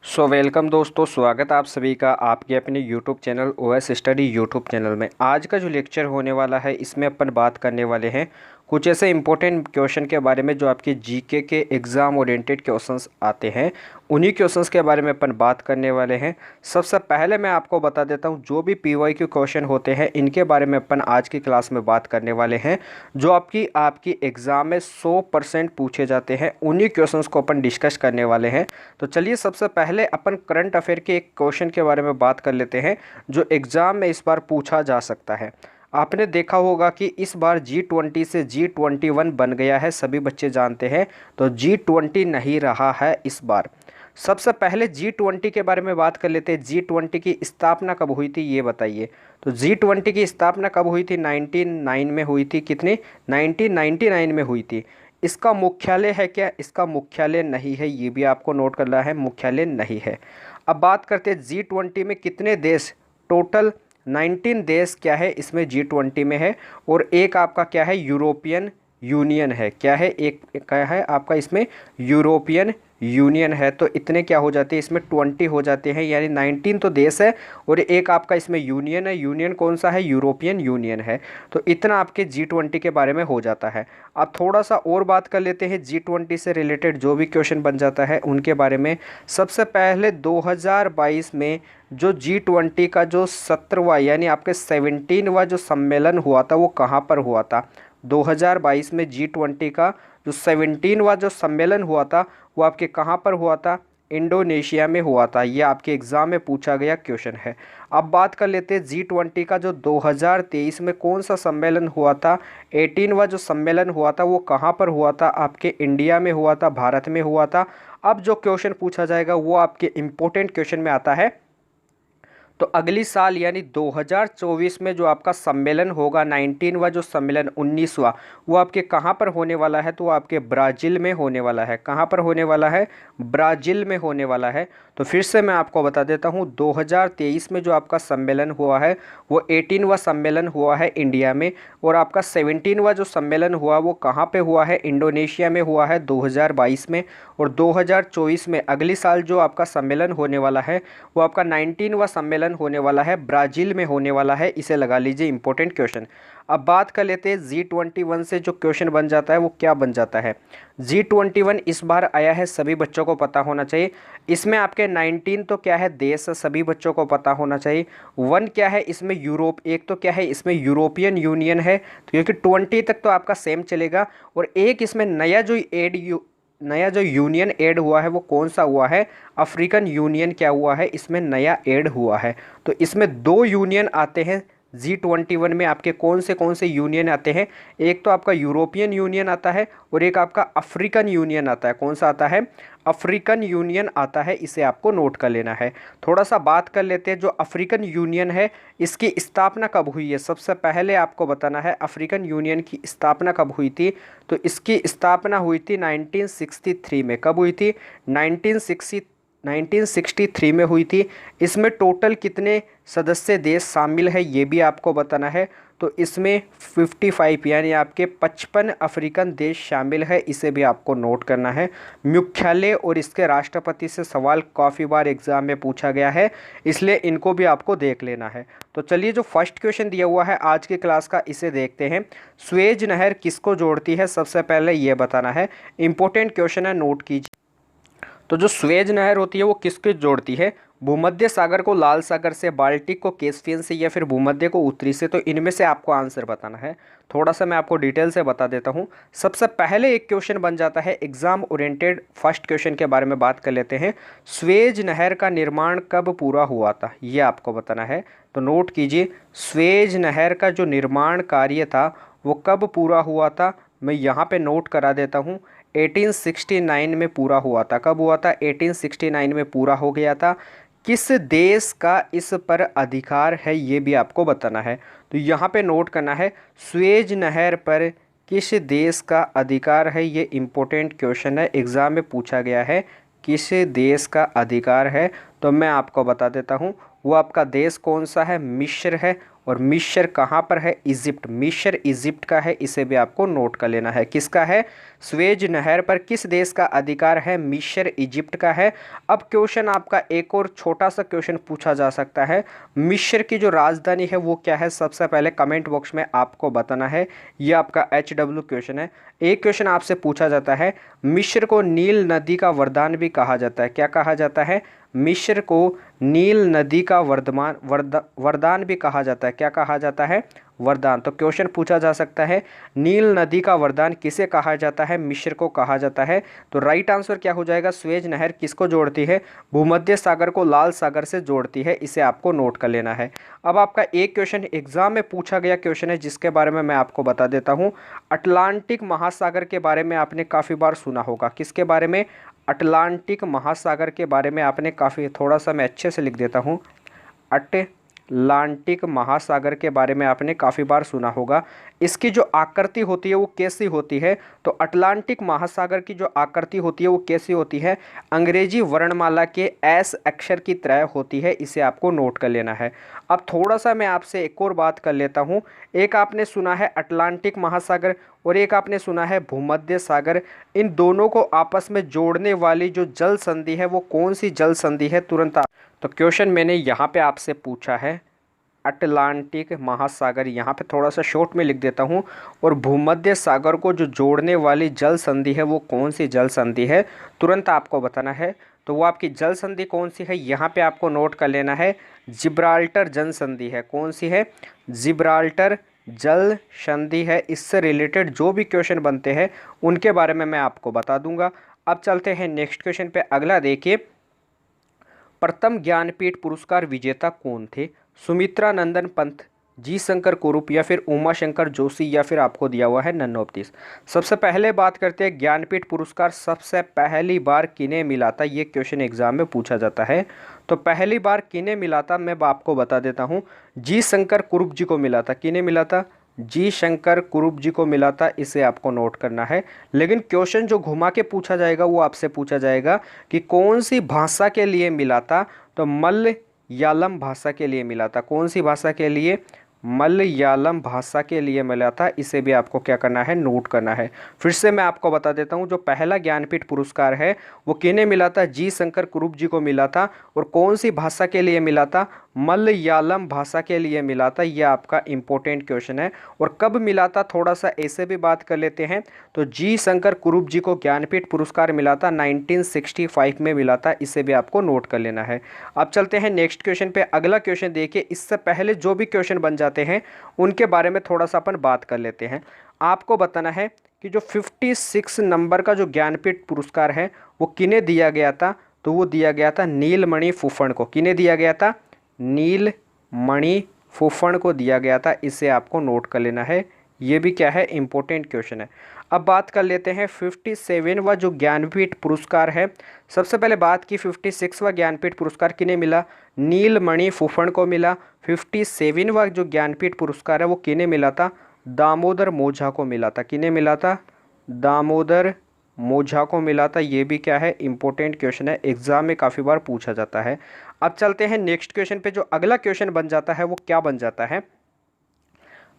Welcome दोस्तों, स्वागत आप सभी का आपके अपने YouTube channel OS study YouTube channel में। आज का जो लेक्चर होने वाला है इसमें अपन बात करने वाले हैं कुछ ऐसे इंपॉर्टेंट क्वेश्चन के बारे में जो आपके जीके के एग्ज़ाम ओरिएंटेड क्वेश्चंस आते हैं। उन्हीं क्वेश्चंस के बारे में अपन बात करने वाले हैं। सबसे पहले मैं आपको बता देता हूं जो भी पीवाईक्यू क्वेश्चन होते हैं इनके बारे में अपन आज की क्लास में बात करने वाले हैं। जो आपकी एग्ज़ाम में 100% पूछे जाते हैं उन्हीं क्वेश्चंस को अपन डिस्कस करने वाले हैं। तो चलिए सबसे पहले अपन करंट अफेयर के एक क्वेश्चन के बारे में बात कर लेते हैं जो एग्ज़ाम में इस बार पूछा जा सकता है। आपने देखा होगा कि इस बार G20 से G21 बन गया है, सभी बच्चे जानते हैं। तो G20 नहीं रहा है इस बार। सबसे पहले G20 के बारे में बात कर लेते हैं। G20 की स्थापना कब हुई थी ये बताइए। तो G20 की स्थापना कब हुई थी? 1999 में हुई थी। कितनी? 1999 में हुई थी। इसका मुख्यालय है क्या? इसका मुख्यालय नहीं है, ये भी आपको नोट करना है, मुख्यालय नहीं है। अब बात करते हैं G20 में कितने देश, टोटल 19 देश क्या है इसमें G20 में है। और एक आपका क्या है, यूरोपियन यूनियन है। क्या है? एक क्या है आपका इसमें, यूरोपियन यूनियन है। तो इतने क्या हो जाते हैं इसमें, 20 हो जाते हैं, यानी 19 तो देश है और एक आपका इसमें यूनियन है। यूनियन कौन सा है? यूरोपियन यूनियन है। तो इतना आपके G20 के बारे में हो जाता है। अब थोड़ा सा और बात कर लेते हैं G20 से रिलेटेड जो भी क्वेश्चन बन जाता है उनके बारे में। सबसे पहले 2022 में जो G20 का जो 17वां यानी आपके 17वां जो सम्मेलन हुआ था वो कहाँ पर हुआ था? 2022 में G20 का जो 17वां जो सम्मेलन हुआ था वो आपके कहाँ पर हुआ था? इंडोनेशिया में हुआ था। ये आपके एग्ज़ाम में पूछा गया क्वेश्चन है। अब बात कर लेते हैं G20 का जो 2023 में कौन सा सम्मेलन हुआ था? 18वां जो सम्मेलन हुआ था वो कहाँ पर हुआ था? आपके इंडिया में हुआ था, भारत में हुआ था। अब जो क्वेश्चन पूछा जाएगा वो आपके इम्पोर्टेंट क्वेश्चन में आता है। तो अगली साल यानी 2024 में जो आपका सम्मेलन होगा, 19वां जो सम्मेलन, 19वां, वो आपके कहाँ पर होने वाला है? तो आपके ब्राज़ील में होने वाला है। कहाँ पर होने वाला है? ब्राज़ील में होने वाला है। तो फिर से मैं आपको बता देता हूँ, 2023 में जो आपका सम्मेलन हुआ है वो 18वां सम्मेलन हुआ है इंडिया में। और आपका 17वां जो सम्मेलन हुआ वो कहाँ पे हुआ है? इंडोनेशिया में हुआ है 2022 में। और 2024 में अगली साल जो आपका सम्मेलन होने वाला है वो आपका 19वां सम्मेलन होने वाला है, ब्राज़ील में होने वाला है। इसे लगा लीजिए इंपॉर्टेंट क्वेश्चन। अब बात कर लेते हैं G21 से जो क्वेश्चन बन जाता है वो क्या बन जाता है। G21 इस बार आया है, सभी बच्चों को पता होना चाहिए। इसमें आपके 19 तो क्या है, देश, सभी बच्चों को पता होना चाहिए। 1 क्या है इसमें, यूरोप। एक तो क्या है इसमें, यूरोपियन यूनियन है, तो क्योंकि 20 तक तो आपका सेम चलेगा। और एक इसमें नया जो यूनियन ऐड हुआ है वो कौन सा हुआ है? अफ्रीकन यूनियन क्या हुआ है इसमें, नया ऐड हुआ है। तो इसमें 2 यूनियन आते हैं G21 में। आपके कौन से यूनियन आते हैं? एक तो आपका यूरोपियन यूनियन आता है और एक आपका अफ्रीकन यूनियन आता है। कौन सा आता है? अफ्रीकन यूनियन आता है। इसे आपको नोट कर लेना है। थोड़ा सा बात कर लेते हैं, जो अफ्रीकन यूनियन है इसकी स्थापना कब हुई है? सबसे पहले आपको बताना है अफ्रीकन यूनियन की स्थापना कब हुई थी। तो इसकी स्थापना हुई थी 1963 में। कब हुई थी? 1963 में हुई थी। इसमें टोटल कितने सदस्य देश शामिल है ये भी आपको बताना है। तो इसमें 55 यानी आपके 55 अफ्रीकन देश शामिल है। इसे भी आपको नोट करना है। मुख्यालय और इसके राष्ट्रपति से सवाल काफ़ी बार एग्जाम में पूछा गया है, इसलिए इनको भी आपको देख लेना है। तो चलिए जो फर्स्ट क्वेश्चन दिया हुआ है आज की क्लास का, इसे देखते हैं। स्वेज नहर किसको जोड़ती है? सबसे पहले ये बताना है। इंपॉर्टेंट क्वेश्चन है, नोट कीजिए। तो जो स्वेज नहर होती है वो किसको जोड़ती है? भूमध्य सागर को लाल सागर से, बाल्टिक को कैस्पियन से, या फिर भूमध्य को उत्तरी से। तो इनमें से आपको आंसर बताना है। थोड़ा सा मैं आपको डिटेल से बता देता हूँ। सबसे पहले एक क्वेश्चन बन जाता है एग्जाम ओरिएंटेड। फर्स्ट क्वेश्चन के बारे में बात कर लेते हैं। स्वेज नहर का निर्माण कब पूरा हुआ था ये आपको बताना है। तो नोट कीजिए, स्वेज नहर का जो निर्माण कार्य था वो कब पूरा हुआ था? मैं यहाँ पे नोट करा देता हूँ। 1869 में पूरा हुआ था। कब हुआ था? 1869 में पूरा हो गया था। किस देश का इस पर अधिकार है ये भी आपको बताना है। तो यहाँ पे नोट करना है, स्वेज नहर पर किस देश का अधिकार है। ये इम्पोर्टेंट क्वेश्चन है, एग्ज़ाम में पूछा गया है। किस देश का अधिकार है? तो मैं आपको बता देता हूँ, वो आपका देश कौन सा है? मिस्र है। और मिस्र कहाँ पर है? इजिप्ट। मिस्र इजिप्ट का है, इसे भी आपको नोट कर लेना है। किसका है? स्वेज नहर पर किस देश का अधिकार है? मिस्र इजिप्ट का है। अब क्वेश्चन आपका एक और छोटा सा क्वेश्चन पूछा जा सकता है, मिस्र की जो राजधानी है वो क्या है? सबसे पहले कमेंट बॉक्स में आपको बताना है। ये आपका HW क्वेश्चन है। एक क्वेश्चन आपसे पूछा जाता है, मिस्र को नील नदी का वरदान भी कहा जाता है। क्या कहा जाता है? मिस्र को नील नदी का वरदान भी कहा जाता है। क्या कहा जाता है? वरदान। तो क्वेश्चन पूछा जा सकता है, नील नदी का वरदान किसे कहा जाता है? मिस्र को कहा जाता है। तो राइट आंसर क्या हो जाएगा? स्वेज नहर किसको जोड़ती है? भूमध्य सागर को लाल सागर से जोड़ती है। इसे आपको नोट कर लेना है। अब आपका एक क्वेश्चन एग्जाम में पूछा गया क्वेश्चन है, जिसके बारे में मैं आपको बता देता हूँ। अटलांटिक महासागर के बारे में आपने काफ़ी बार सुना होगा। किसके बारे में? अटलांटिक महासागर के बारे में आपने काफ़ी, थोड़ा सा मैं अच्छे से लिख देता हूँ, अटलांटिक महासागर के बारे में आपने काफ़ी बार सुना होगा। इसकी जो आकृति होती है वो कैसी होती है? तो अटलांटिक महासागर की जो आकृति होती है वो कैसी होती है? अंग्रेजी वर्णमाला के एस अक्षर की तरह होती है। इसे आपको नोट कर लेना है। अब थोड़ा सा मैं आपसे एक और बात कर लेता हूँ। एक आपने सुना है अटलांटिक महासागर और एक आपने सुना है भूमध्य सागर। इन दोनों को आपस में जोड़ने वाली जो जल संधि है वो कौन सी जल संधि है? तुरंत तो क्वेश्चन मैंने यहाँ पे आपसे पूछा है अटलांटिक महासागर, यहाँ पे थोड़ा सा शॉर्ट में लिख देता हूँ, और भूमध्य सागर को जो जोड़ने वाली जल संधि है वो कौन सी जल संधि है? तुरंत आपको बताना है। तो वो आपकी जल संधि कौन सी है? यहाँ पे आपको नोट कर लेना है, जिब्राल्टर जल संधि है। कौन सी है? जिब्राल्टर जल संधि है। इससे रिलेटेड जो भी क्वेश्चन बनते हैं उनके बारे में मैं आपको बता दूंगा। अब चलते हैं नेक्स्ट क्वेश्चन पे। अगला देखिए, प्रथम ज्ञानपीठ पुरस्कार विजेता कौन थे? सुमित्रा नंदन पंत, जी शंकर कुरूप, या फिर उमा शंकर जोशी, या फिर आपको दिया हुआ है नन ऑफ दिस। सबसे पहले बात करते हैं ज्ञानपीठ पुरस्कार सबसे पहली बार किन्हें मिला था? ये क्वेश्चन एग्जाम में पूछा जाता है। तो पहली बार किन्हें मिला था मैं आपको बता देता हूँ। जी शंकर कुरूप जी को मिला था। किन्हें मिला था? जी शंकर कुरूप जी को मिला था। इसे आपको नोट करना है। लेकिन क्वेश्चन जो घुमा के पूछा जाएगा वो आपसे पूछा जाएगा कि कौन सी भाषा के लिए मिला था? तो मलयालम भाषा के लिए मिला था। कौन सी भाषा के लिए? मलयालम भाषा के लिए मिला था। इसे भी आपको क्या करना है? नोट करना है। फिर से मैं आपको बता देता हूँ, जो पहला ज्ञानपीठ पुरस्कार है वो किन्हें मिला था? जी शंकर कुरूप जी को मिला था। और कौन सी भाषा के लिए मिला था? मलयालम भाषा के लिए मिला था। यह आपका इंपॉर्टेंट क्वेश्चन है। और कब मिला था थोड़ा सा ऐसे भी बात कर लेते हैं। तो जी शंकर कुरूप जी को ज्ञानपीठ पुरस्कार मिला था 1965 में मिला था। इसे भी आपको नोट कर लेना है। अब चलते हैं नेक्स्ट क्वेश्चन पे। अगला क्वेश्चन देखिए, इससे पहले जो भी क्वेश्चन बन जाते हैं उनके बारे में थोड़ा सा अपन बात कर लेते हैं। आपको बताना है कि जो 56 नंबर का जो ज्ञानपीठ पुरस्कार है वो किन्हें दिया गया था? तो वो दिया गया था नीलमणि फुफन को। किन्हें दिया गया था? नीलमणि फुफन को दिया गया था। इसे आपको नोट कर लेना है। ये भी क्या है? इंपॉर्टेंट क्वेश्चन है। अब बात कर लेते हैं 57वां जो ज्ञानपीठ पुरस्कार है। सबसे पहले बात की 56वां ज्ञानपीठ पुरस्कार किन्हें मिला? नीलमणि फुफन को मिला। 57वां जो ज्ञानपीठ पुरस्कार है वो किन्हें मिला था? दामोदर मोझा को मिला था। किन्हें मिला था? दामोदर मोझा को मिला था। ये भी क्या है? इंपॉर्टेंट क्वेश्चन है, एग्जाम में काफ़ी बार पूछा जाता है। अब चलते हैं नेक्स्ट क्वेश्चन पे। जो अगला क्वेश्चन बन जाता है वो क्या बन जाता है?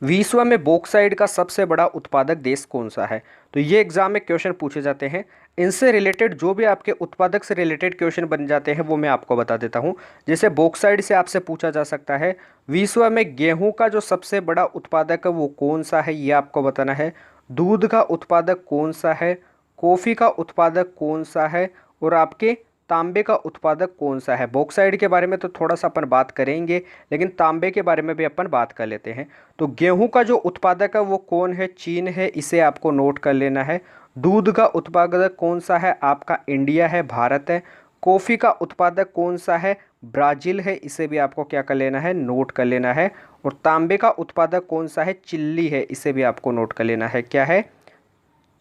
विश्व में बॉक्साइट का सबसे बड़ा उत्पादक देश कौन सा है? तो ये एग्जाम में क्वेश्चन पूछे जाते हैं। इनसे रिलेटेड जो भी आपके उत्पादक से रिलेटेड क्वेश्चन बन जाते हैं वो मैं आपको बता देता हूँ। जैसे बॉक्साइट से आपसे पूछा जा सकता है, विश्व में गेहूं का जो सबसे बड़ा उत्पादक है वो कौन सा है? ये आपको बताना है। दूध का उत्पादक कौन सा है? कॉफ़ी का उत्पादक कौन सा है? और आपके तांबे का उत्पादक कौन सा है? बॉक्साइट के बारे में तो थोड़ा सा अपन बात करेंगे, लेकिन तांबे के बारे में भी अपन बात कर लेते हैं। तो गेहूं का जो उत्पादक है वो कौन है? चीन है। इसे आपको नोट कर लेना है। दूध का उत्पादक कौन सा है? आपका इंडिया है, भारत है। कॉफ़ी का उत्पादक कौन सा है? ब्राज़ील है। इसे भी आपको क्या कर लेना है? नोट कर लेना है। और तांबे का उत्पादक कौन सा है? चिली है। इसे भी आपको नोट कर लेना है। क्या है?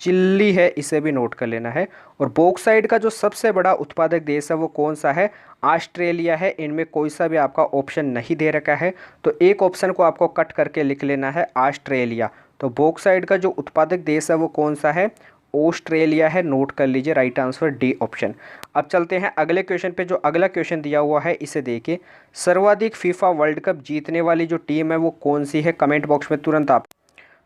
चिल्ली है। इसे भी नोट कर लेना है। और बॉक्साइट का जो सबसे बड़ा उत्पादक देश है वो कौन सा है? ऑस्ट्रेलिया है। इनमें कोई सा भी आपका ऑप्शन नहीं दे रखा है, तो एक ऑप्शन को आपको कट करके लिख लेना है, ऑस्ट्रेलिया। तो बॉक्साइट का जो उत्पादक देश है वो कौन सा है? ऑस्ट्रेलिया है, नोट कर लीजिए, राइट आंसर डी ऑप्शन। अब चलते हैं अगले क्वेश्चन पे। जो अगला क्वेश्चन दिया हुआ है इसे देखिए, सर्वाधिक फीफा वर्ल्ड कप जीतने वाली जो टीम है वो कौन सी है, कमेंट बॉक्स में तुरंत आप।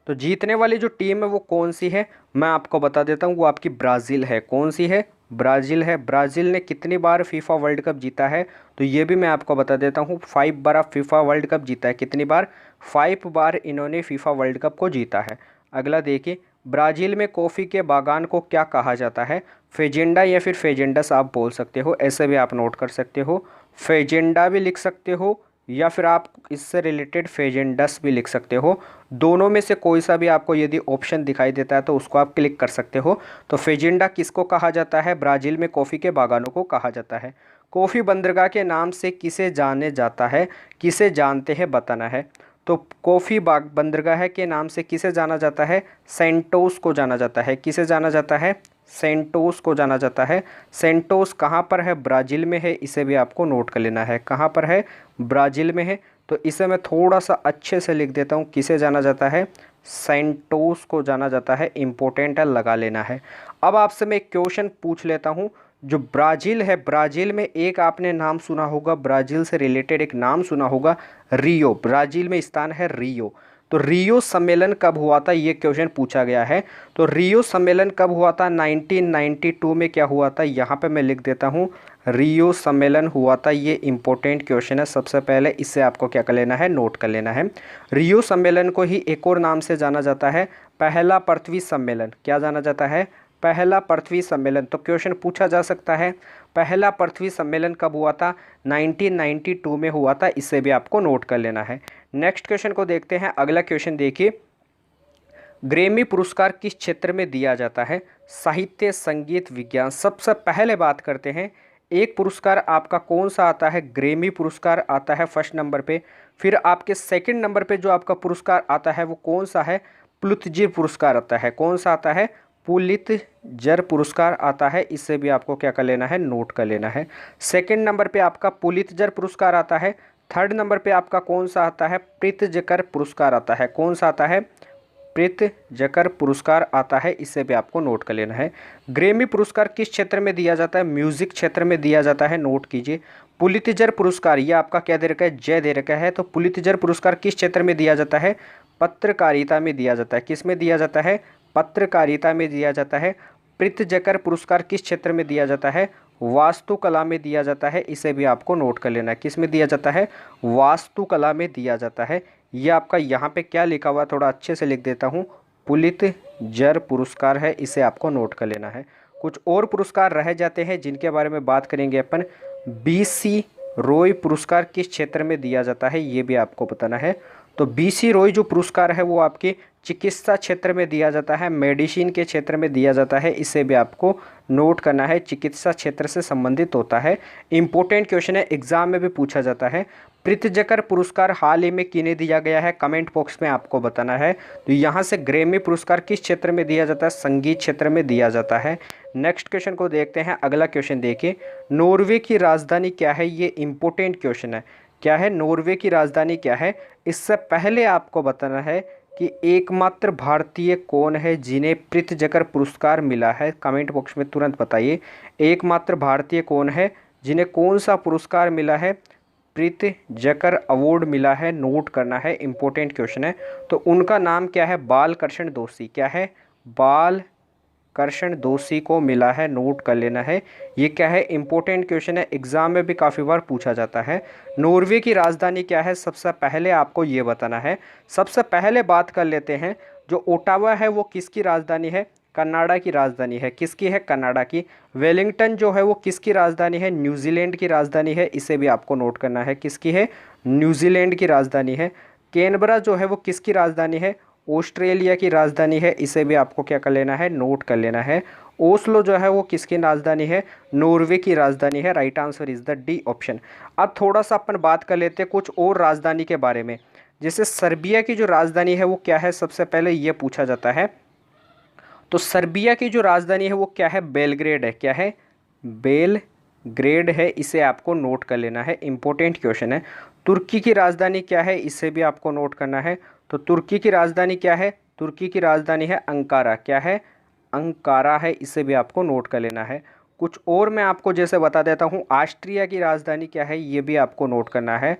तो जीतने वाली जो टीम है वो कौन सी है, मैं आपको बता देता हूँ, वो आपकी ब्राज़ील है। कौन सी है, ब्राज़ील है। ब्राज़ील ने कितनी बार फीफा वर्ल्ड कप जीता है, तो ये भी मैं आपको बता देता हूँ, 5 बार फीफा वर्ल्ड कप जीता है। कितनी बार, 5 बार इन्होंने फीफा वर्ल्ड कप को जीता है। अगला देखिए, ब्राज़ील में कॉफ़ी के बागान को क्या कहा जाता है, फेजेंडा या फिर फेजेंडस आप बोल सकते हो, ऐसे भी आप नोट कर सकते हो। फेजेंडा भी लिख सकते हो या फिर आप इससे रिलेटेड फेजेंडस भी लिख सकते हो। दोनों में से कोई सा भी आपको यदि ऑप्शन दिखाई देता है तो उसको आप क्लिक कर सकते हो। तो फेजेंडा किसको कहा जाता है, ब्राज़ील में कॉफ़ी के बागानों को कहा जाता है। कॉफ़ी बंदरगाह के नाम से किसे जाने जाता है, किसे जानते हैं बताना है। तो कॉफ़ी बाग बंदरगाह के नाम से किसे जाना जाता है, सेंटोस को जाना जाता है। किसे जाना जाता है, सेंटोस को जाना जाता है। सेंटोस कहाँ पर है, ब्राज़ील में है, इसे भी आपको नोट कर लेना है। कहाँ पर है, ब्राज़ील में है। तो इसे मैं थोड़ा सा अच्छे से लिख देता हूँ, किसे जाना जाता है, सेंटोस को जाना जाता है। इम्पोर्टेंट है, लगा लेना है। अब आपसे मैं एक क्वेश्चन पूछ लेता हूँ, जो ब्राज़ील है, ब्राज़ील में एक आपने नाम सुना होगा, ब्राज़ील से रिलेटेड एक नाम सुना होगा, रियो। ब्राज़ील में स्थान है रियो। तो रियो सम्मेलन कब हुआ था, ये क्वेश्चन पूछा गया है। तो रियो सम्मेलन कब हुआ था, 1992 में क्या हुआ था, यहाँ पे मैं लिख देता हूँ, रियो सम्मेलन हुआ था। ये इंपॉर्टेंट क्वेश्चन है, सबसे पहले इससे आपको क्या कर लेना है, नोट कर लेना है। रियो सम्मेलन को ही एक और नाम से जाना जाता है, पहला पृथ्वी सम्मेलन। क्या जाना जाता है, पहला पृथ्वी सम्मेलन। तो क्वेश्चन पूछा जा सकता है, पहला पृथ्वी सम्मेलन कब हुआ था, 1992 में हुआ था। इसे भी आपको नोट कर लेना है। नेक्स्ट क्वेश्चन को देखते हैं। अगला क्वेश्चन देखिए, ग्रैमी पुरस्कार किस क्षेत्र में दिया जाता है, साहित्य, संगीत, विज्ञान। सबसे पहले बात करते हैं, एक पुरस्कार आपका कौन सा आता है, ग्रैमी पुरस्कार आता है फर्स्ट नंबर पे। फिर आपके सेकंड नंबर पे जो आपका पुरस्कार आता है वो कौन सा है, पुलित्जर पुरस्कार आता है। कौन सा आता है, पुलित्जर पुरस्कार आता है। इससे भी आपको क्या कर लेना है, नोट कर लेना है। सेकंड नंबर पे आपका पुलित्जर पुरस्कार आता है। थर्ड नंबर पे आपका कौन सा आता है, प्रित्जकर पुरस्कार आता है। कौन सा आता है, प्रित्जकर पुरस्कार आता है। इससे भी आपको नोट कर लेना है। ग्रैमी पुरस्कार किस क्षेत्र में दिया जाता है, म्यूजिक क्षेत्र में दिया जाता है, नोट कीजिए। पुलित्जर पुरस्कार ये आपका क्या दे रखा है, जय दे रखा है। तो पुलित्जर पुरस्कार किस क्षेत्र में दिया जाता है, पत्रकारिता में दिया जाता है। किस में दिया जाता है, पत्रकारिता में दिया जाता है। प्रित्जकर पुरस्कार किस क्षेत्र में दिया जाता है, वास्तुकला में दिया जाता है। इसे भी आपको नोट कर लेना है, किस में दिया जाता है, वास्तुकला में दिया जाता है। ये आपका यहाँ पे क्या लिखा हुआ है, थोड़ा अच्छे से लिख देता हूँ, पुलित्जर पुरस्कार है। इसे आपको नोट कर लेना है। कुछ और पुरस्कार रह जाते हैं जिनके बारे में बात करेंगे अपन। बीसी रॉय पुरस्कार किस क्षेत्र में दिया जाता है, ये भी आपको बताना है। तो बीसी रॉय जो पुरस्कार है वो आपके चिकित्सा क्षेत्र में दिया जाता है, मेडिसिन के क्षेत्र में दिया जाता है। इसे भी आपको नोट करना है, चिकित्सा क्षेत्र से संबंधित होता है। इंपॉर्टेंट क्वेश्चन है, एग्जाम में भी पूछा जाता है। प्रित्जकर पुरस्कार हाल ही में किन्हें दिया गया है, कमेंट बॉक्स में आपको बताना है। तो यहाँ से ग्रैमी पुरस्कार किस क्षेत्र में दिया जाता है, संगीत क्षेत्र में दिया जाता है। नेक्स्ट क्वेश्चन को देखते हैं। अगला क्वेश्चन देखिए, नॉर्वे की राजधानी क्या है, ये इंपॉर्टेंट क्वेश्चन है। क्या है, नॉर्वे की राजधानी क्या है। इससे पहले आपको बताना है कि एकमात्र भारतीय कौन है जिन्हें प्रित्जकर पुरस्कार मिला है, कमेंट बॉक्स में तुरंत बताइए। एकमात्र भारतीय कौन है जिन्हें कौन सा पुरस्कार मिला है, प्रित्जकर अवार्ड मिला है, नोट करना है, इंपॉर्टेंट क्वेश्चन है। तो उनका नाम क्या है, बालकृष्ण दोषी। क्या है, बालकृष्ण दोषी को मिला है, नोट कर लेना है। ये क्या है, इंपॉर्टेंट क्वेश्चन है, एग्जाम में भी काफ़ी बार पूछा जाता है। नॉर्वे की राजधानी क्या है, सबसे पहले आपको ये बताना है। सबसे पहले बात कर लेते हैं, जो ओटावा है वो किसकी राजधानी है, कनाडा की राजधानी है। किसकी है, कनाडा की। वेलिंगटन जो है वो किसकी राजधानी है, न्यूजीलैंड की राजधानी है। इसे भी आपको नोट करना है, किसकी है, न्यूजीलैंड की राजधानी है। कैनबरा जो है वो किसकी राजधानी है, ऑस्ट्रेलिया की राजधानी है। इसे भी आपको क्या कर लेना है, नोट कर लेना है। ओस्लो जो है वो किसकी राजधानी है, नॉर्वे की राजधानी है। Right answer is the D option. अब थोड़ा सा अपन बात कर लेते हैं कुछ और राजधानी के बारे में। जैसे सर्बिया की जो राजधानी है वो क्या है, सबसे पहले ये पूछा जाता है। तो सर्बिया की जो राजधानी है वो क्या है, बेलग्रेड है। क्या है, बेलग्रेड है। इसे आपको नोट कर लेना है, इंपॉर्टेंट क्वेश्चन है। तुर्की की राजधानी क्या है, इसे भी आपको नोट करना है। तो तुर्की की राजधानी क्या है, तुर्की की राजधानी है अंकारा। क्या है, अंकारा है, इसे भी आपको नोट कर लेना है। कुछ और मैं आपको जैसे बता देता हूँ, ऑस्ट्रिया की राजधानी क्या है ये भी आपको नोट करना है।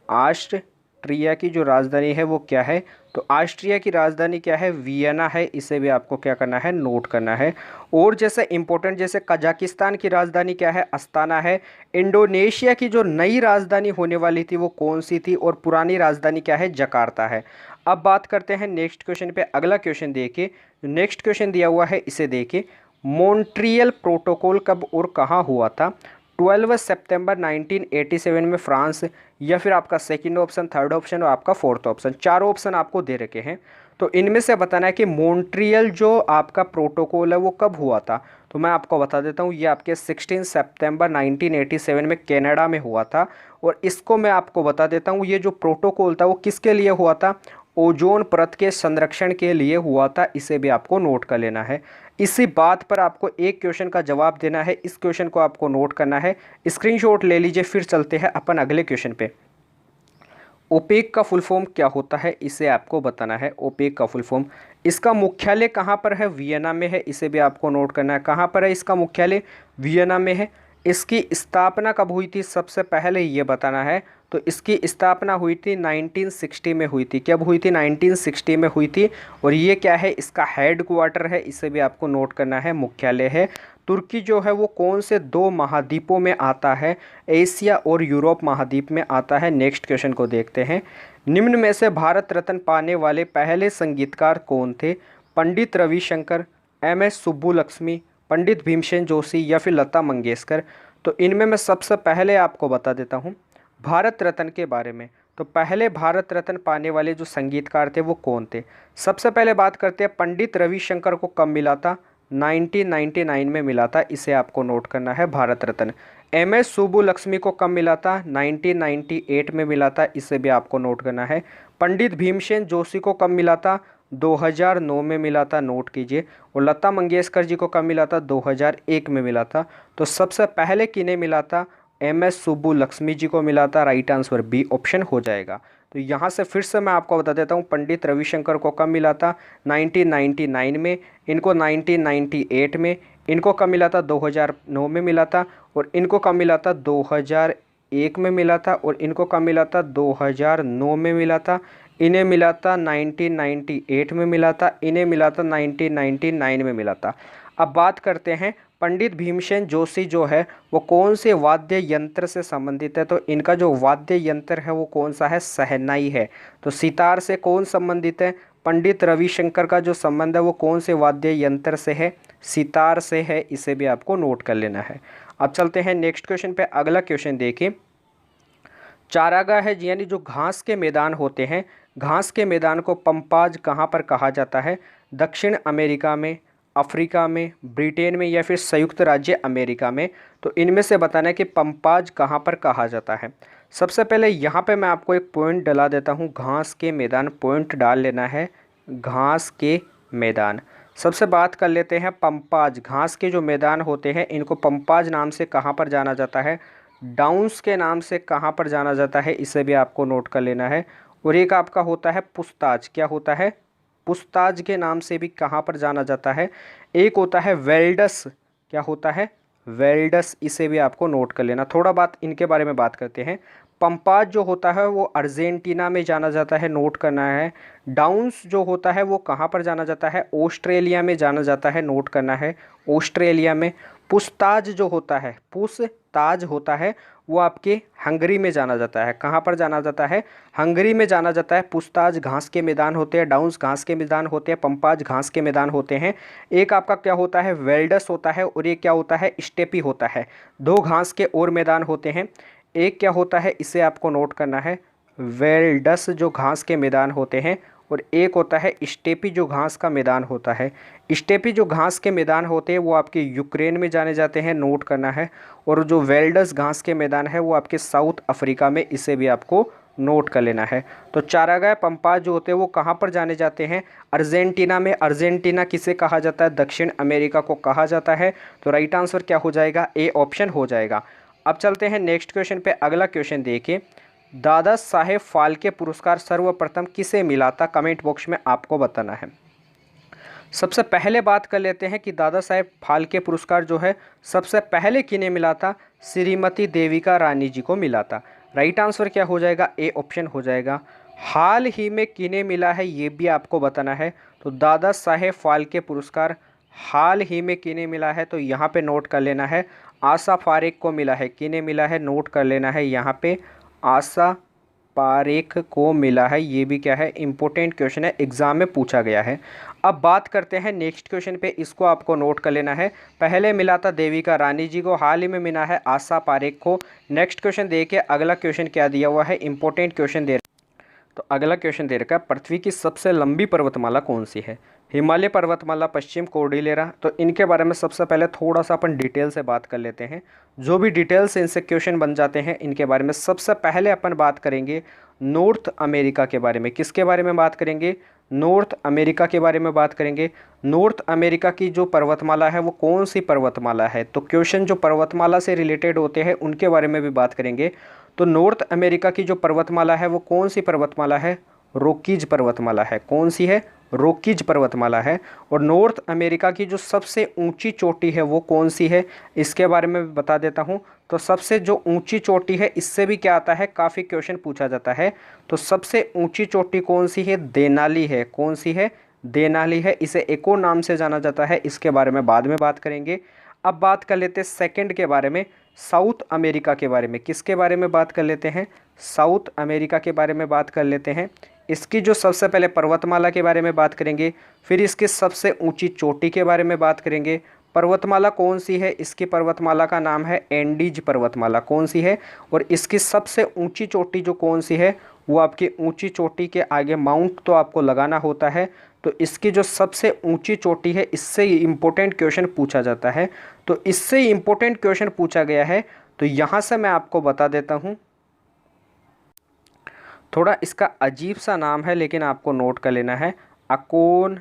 ऑस्ट्रिया की जो राजधानी है वो क्या है, तो ऑस्ट्रिया की राजधानी क्या है, वियना है, इसे भी आपको क्या करना है, नोट करना है। और जैसे इंपॉर्टेंट, जैसे कजाकिस्तान की राजधानी क्या है, अस्ताना है। इंडोनेशिया की जो नई राजधानी होने वाली थी वो कौन सी थी, और पुरानी राजधानी क्या है, जकार्ता है। अब बात करते हैं नेक्स्ट क्वेश्चन पे। अगला क्वेश्चन देखिए, नेक्स्ट क्वेश्चन दिया हुआ है, इसे देखिए। मॉन्ट्रियल प्रोटोकॉल कब और कहाँ हुआ था? 12 सितंबर 1987 में फ्रांस, या फिर आपका सेकंड ऑप्शन, थर्ड ऑप्शन और आपका फोर्थ ऑप्शन। चारों ऑप्शन आपको दे रखे हैं, तो इनमें से बताना है कि मॉन्ट्रियल जो आपका प्रोटोकॉल है वो कब हुआ था। तो मैं आपको बता देता हूँ, ये आपके 16 सितंबर 1987 में कनाडा में हुआ था। और इसको मैं आपको बता देता हूँ, ये जो प्रोटोकॉल था वो किसके लिए हुआ था, ओजोन परत के संरक्षण के लिए हुआ था, इसे भी आपको नोट कर लेना है। इसी बात पर आपको एक क्वेश्चन का जवाब देना है, इस क्वेश्चन को आपको नोट करना है, स्क्रीनशॉट ले लीजिए। फिर चलते हैं अपन अगले क्वेश्चन पे। ओपेक का फुल फॉर्म क्या होता है, इसे आपको बताना है। ओपेक का फुल फॉर्म, इसका मुख्यालय कहाँ पर है, वियना में है, इसे भी आपको नोट करना है। कहाँ पर है इसका मुख्यालय, वियना में है। इसकी स्थापना कब हुई थी, सबसे पहले ये बताना है। तो इसकी स्थापना हुई थी 1960 में हुई थी। कब हुई थी, 1960 में हुई थी। और ये क्या है, इसका हेड क्वार्टर है, इसे भी आपको नोट करना है, मुख्यालय है। तुर्की जो है वो कौन से दो महाद्वीपों में आता है, एशिया और यूरोप महाद्वीप में आता है। नेक्स्ट क्वेश्चन को देखते हैं। निम्न में से भारत रत्न पाने वाले पहले संगीतकार कौन थे? पंडित रविशंकर, एम.एस. सुब्बुलक्ष्मी, पंडित भीमसेन जोशी, या फिर लता मंगेशकर। तो इनमें मैं सबसे पहले आपको बता देता हूँ भारत रत्न के बारे में। तो पहले भारत रत्न पाने वाले जो संगीतकार थे वो कौन थे? सबसे पहले बात करते हैं, पंडित रविशंकर को कब मिला था, 1999 में मिला था, इसे आपको नोट करना है, भारत रत्न। एम.एस. सुब्बुलक्ष्मी को कब मिला था, 1998 में मिला था, इसे भी आपको नोट करना है। पंडित भीमसेन जोशी को कब मिला था, 2009 में मिला था, नोट कीजिए। और लता मंगेशकर जी को कब मिला था, 2001 में मिला था। तो सबसे पहले किन्हें मिला था, एम.एस. सुब्बुलक्ष्मी जी को मिला था। राइट आंसर बी ऑप्शन हो जाएगा। तो यहाँ से फिर से मैं आपको बता देता हूँ, पंडित रविशंकर को कब मिला था, 1999 में, इनको 1998 में, इनको कब मिला था, 2009 में मिला था, और इनको कब मिला था, 2001 में मिला था, और इनको कब मिला था, 2009 में मिला था। इन्हें मिला था 1998 में मिला था, इन्हें मिला था 1999 में मिला था। अब बात करते हैं, पंडित भीमसेन जोशी जो है वो कौन से वाद्य यंत्र से संबंधित है? तो इनका जो वाद्य यंत्र है वो कौन सा है, शहनाई है। तो सितार से कौन संबंधित है? पंडित रविशंकर का जो संबंध है वो कौन से वाद्य यंत्र से है, सितार से है, इसे भी आपको नोट कर लेना है। अब चलते हैं नेक्स्ट क्वेश्चन पे। अगला क्वेश्चन देखिए, चारागाह है, यानी जो घास के मैदान होते हैं, घास के मैदान को पंपाज कहाँ पर कहा जाता है? दक्षिण अमेरिका में, अफ्रीका में, ब्रिटेन में, या फिर संयुक्त राज्य अमेरिका में। तो इनमें से बताना है कि पंपाज कहाँ पर कहा जाता है। सबसे पहले यहाँ पे मैं आपको एक पॉइंट डला देता हूँ, घास के मैदान, पॉइंट डाल लेना है, घास के मैदान। सबसे बात कर लेते हैं पंपाज, घास के जो मैदान होते हैं इनको पंपाज नाम से कहाँ पर जाना जाता है, डाउन्स के नाम से कहाँ पर जाना जाता है, इसे भी आपको नोट कर लेना है। और एक आपका होता है पुस्ताज, क्या होता है, पुस्ताज के नाम से भी कहाँ पर जाना जाता है। एक होता है वेल्डस, क्या होता है, वेल्डस, इसे भी आपको नोट कर लेना। थोड़ा बात इनके बारे में बात करते हैं। पंपाज जो होता है वो अर्जेंटीना में जाना जाता है, नोट करना है। डाउन्स जो होता है वो कहाँ पर जाना जाता है, ऑस्ट्रेलिया में जाना जाता है, नोट करना है, ऑस्ट्रेलिया में। पुस्ताज जो होता है, पुस्ताज होता है वो आपके हंगरी में जाना जाता है। कहाँ पर जाना जाता है, हंगरी में जाना जाता है। पुस्ताज घास के मैदान होते हैं, डाउन्स घास के मैदान होते हैं, पंपाज घास के मैदान होते हैं। एक आपका क्या होता है, वेल्डस होता है, और एक क्या होता है, स्टेपी होता है। दो घास के और मैदान होते हैं। एक क्या होता है, इसे आपको नोट करना है, वेल्डस जो घास के मैदान होते हैं, और एक होता है स्टेपी जो घास का मैदान होता है। स्टेपी जो घास के मैदान होते हैं वो आपके यूक्रेन में जाने जाते हैं, नोट करना है। और जो वेल्डस घास के मैदान है वो आपके साउथ अफ्रीका में, इसे भी आपको नोट कर लेना है। तो चारागाह पंपाज जो होते हैं वो कहाँ पर जाने जाते हैं, अर्जेंटीना में। अर्जेंटीना किसे कहा जाता है, दक्षिण अमेरिका को कहा जाता है। तो राइट आंसर क्या हो जाएगा, ए ऑप्शन हो जाएगा। अब चलते हैं नेक्स्ट क्वेश्चन पे। अगला क्वेश्चन देखिए, दादा साहेब फाल्के पुरस्कार सर्वप्रथम किसे मिला था, कमेंट बॉक्स में आपको बताना है। सबसे पहले बात कर लेते हैं कि दादा साहेब फाल्के पुरस्कार जो है सबसे पहले किन्हें मिला था? श्रीमती देविका रानी जी को मिला था। राइट आंसर क्या हो जाएगा? ए ऑप्शन हो जाएगा। हाल ही में किन्हें मिला है ये भी आपको बताना है। तो दादा साहेब फाल्के पुरस्कार हाल ही में किन्हें मिला है? तो यहाँ पे नोट कर लेना है, आशा पारेख को मिला है। किन्हें मिला है? नोट कर लेना है यहाँ पे, आशा पारेख को मिला है। ये भी क्या है? इंपॉर्टेंट क्वेश्चन है, एग्जाम में पूछा गया है। अब बात करते हैं नेक्स्ट क्वेश्चन पे, इसको आपको नोट कर लेना है। पहले मिला था देविका रानी जी को, हाल ही में मिला है आशा पारेख को। नेक्स्ट क्वेश्चन देखिए, अगला क्वेश्चन क्या दिया हुआ है, इंपॉर्टेंट क्वेश्चन दे। तो अगला क्वेश्चन दे रखा है, पृथ्वी की सबसे लंबी पर्वतमाला कौन सी है? हिमालय पर्वतमाला, पश्चिम कोर्डिलेरा। तो इनके बारे में सबसे पहले थोड़ा सा अपन डिटेल से बात कर लेते हैं। जो भी डिटेल से इनसे क्वेश्चन बन जाते हैं इनके बारे में सबसे पहले अपन बात करेंगे नॉर्थ अमेरिका के बारे में। किसके बारे में बात करेंगे? नॉर्थ अमेरिका के बारे में बात करेंगे। नॉर्थ अमेरिका की जो पर्वतमाला है वो कौन सी पर्वतमाला है? तो क्वेश्चन जो पर्वतमाला से रिलेटेड होते हैं उनके बारे में भी बात करेंगे। तो नॉर्थ अमेरिका की जो पर्वतमाला है वो कौन सी पर्वतमाला है? रॉकीज पर्वतमाला है। कौन सी है? रॉकीज पर्वतमाला है। और नॉर्थ अमेरिका की जो सबसे ऊंची चोटी है वो कौन सी है? इसके बारे में बता देता हूं। तो सबसे जो ऊंची चोटी है, इससे भी क्या आता है, काफ़ी क्वेश्चन पूछा जाता है। तो सबसे ऊंची चोटी कौन सी है? देनाली है। कौन सी है? देनाली है। इसे एक और नाम से जाना जाता है, इसके बारे में बाद में बात करेंगे। अब बात कर लेते हैं सेकंड के बारे में, साउथ अमेरिका के बारे में। किसके बारे में बात कर लेते हैं? साउथ अमेरिका के बारे में बात कर लेते हैं। इसकी जो सबसे पहले पर्वतमाला के बारे में बात करेंगे, फिर इसकी सबसे ऊंची चोटी के बारे में बात करेंगे। पर्वतमाला कौन सी है? इसकी पर्वतमाला का नाम है एंडीज पर्वतमाला। कौन सी है? और इसकी सबसे ऊंची चोटी जो कौन सी है, वो आपकी ऊंची चोटी के आगे माउंट तो आपको लगाना होता है। तो इसकी जो सबसे ऊंची चोटी है, इससे इम्पोर्टेंट क्वेश्चन पूछा जाता है। तो इससे इम्पोर्टेंट क्वेश्चन पूछा गया है। तो यहाँ से मैं आपको बता देता हूँ, थोड़ा इसका अजीब सा नाम है लेकिन आपको नोट कर लेना है। अकोन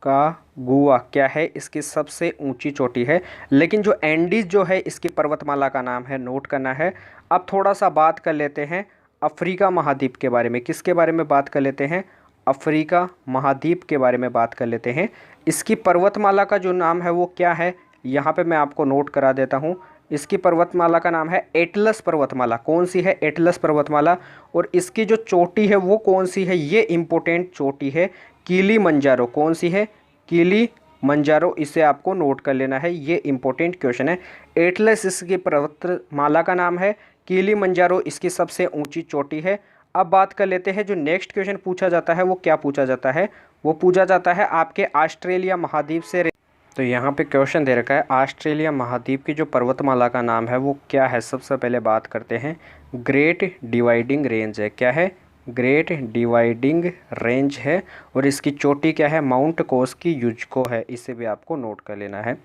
का गुआ क्या है? इसकी सबसे ऊंची चोटी है। लेकिन जो एंडीज जो है इसकी पर्वतमाला का नाम है, नोट करना है। अब थोड़ा सा बात कर लेते हैं अफ्रीका महाद्वीप के बारे में। किसके बारे में बात कर लेते हैं? अफ्रीका महाद्वीप के बारे में बात कर लेते हैं। इसकी पर्वतमाला का जो नाम है वो क्या है? यहाँ पे मैं आपको नोट करा देता हूँ। इसकी पर्वतमाला का नाम है एटलस पर्वतमाला। कौन सी है? एटलस पर्वतमाला। और इसकी जो चोटी है वो कौन सी है? ये इम्पोर्टेंट चोटी है, किलिमंजारो। कौन सी है? किलिमंजारो। इसे आपको नोट कर लेना है, ये इंपॉर्टेंट क्वेश्चन है। एटलस इसकी पर्वतमाला का नाम है, किलिमंजारो इसकी सबसे ऊंची चोटी है। अब बात कर लेते हैं जो नेक्स्ट क्वेश्चन पूछा जाता है वो क्या पूछा जाता है? वो पूछा जाता है आपके ऑस्ट्रेलिया महाद्वीप से। तो यहाँ पे क्वेश्चन दे रखा है ऑस्ट्रेलिया महाद्वीप की जो पर्वतमाला का नाम है वो क्या है? सबसे पहले बात करते हैं, ग्रेट डिवाइडिंग रेंज है। क्या है? ग्रेट डिवाइडिंग रेंज है। और इसकी चोटी क्या है? माउंट कोस्की-युज़को है। इसे भी आपको नोट कर लेना है।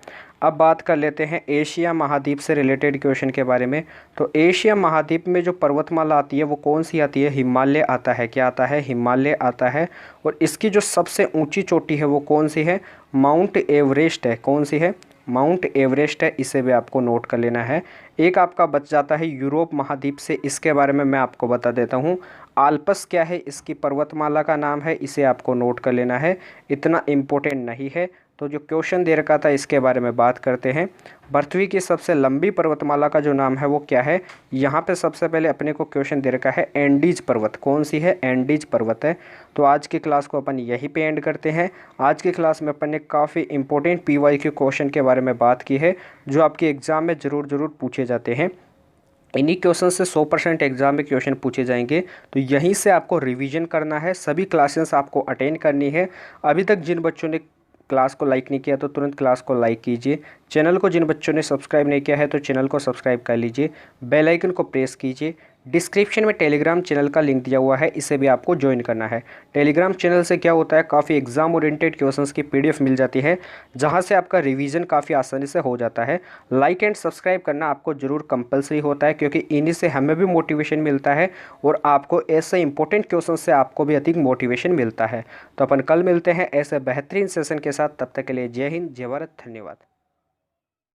अब बात कर लेते हैं एशिया महाद्वीप से रिलेटेड क्वेश्चन के बारे में। तो एशिया महाद्वीप में जो पर्वतमाला आती है वो कौन सी आती है? हिमालय आता है। क्या आता है? हिमालय आता है। और इसकी जो सबसे ऊंची चोटी है वो कौन सी है? माउंट एवरेस्ट है। कौन सी है? माउंट एवरेस्ट है। इसे भी आपको नोट कर लेना है। एक आपका बच जाता है यूरोप महाद्वीप से, इसके बारे में मैं आपको बता देता हूँ। आल्प्स क्या है? इसकी पर्वतमाला का नाम है, इसे आपको नोट कर लेना है, इतना इम्पोर्टेंट नहीं है। तो जो क्वेश्चन दे रखा था इसके बारे में बात करते हैं। पृथ्वी की सबसे लंबी पर्वतमाला का जो नाम है वो क्या है? यहाँ पे सबसे पहले अपने को क्वेश्चन दे रखा है एंडीज पर्वत। कौन सी है? एंडीज पर्वत है। तो आज की क्लास को अपन यहीं पे एंड करते हैं। आज की क्लास में अपन ने काफ़ी इंपॉर्टेंट PYQ क्वेश्चन के बारे में बात की है जो आपके एग्ज़ाम में ज़रूर पूछे जाते हैं। इन्हीं क्वेश्चन से 100% एग्जाम में क्वेश्चन पूछे जाएंगे। तो यहीं से आपको रिवीजन करना है, सभी क्लासेस आपको अटेंड करनी है। अभी तक जिन बच्चों ने क्लास को लाइक नहीं किया तो तुरंत क्लास को लाइक कीजिए। चैनल को जिन बच्चों ने सब्सक्राइब नहीं किया है तो चैनल को सब्सक्राइब कर लीजिए। बेल आइकन को प्रेस कीजिए। डिस्क्रिप्शन में टेलीग्राम चैनल का लिंक दिया हुआ है, इसे भी आपको ज्वाइन करना है। टेलीग्राम चैनल से क्या होता है, काफ़ी एग्जाम ओरिएंटेड क्वेश्चंस की PDF मिल जाती है जहां से आपका रिवीजन काफ़ी आसानी से हो जाता है। लाइक एंड सब्सक्राइब करना आपको ज़रूर कंपलसरी होता है क्योंकि इन्हीं से हमें भी मोटिवेशन मिलता है और आपको ऐसे इंपॉर्टेंट क्वेश्चन से आपको भी अधिक मोटिवेशन मिलता है। तो अपन कल मिलते हैं ऐसे बेहतरीन सेशन के साथ। तब तक के लिए जय हिंद, जय भारत, धन्यवाद।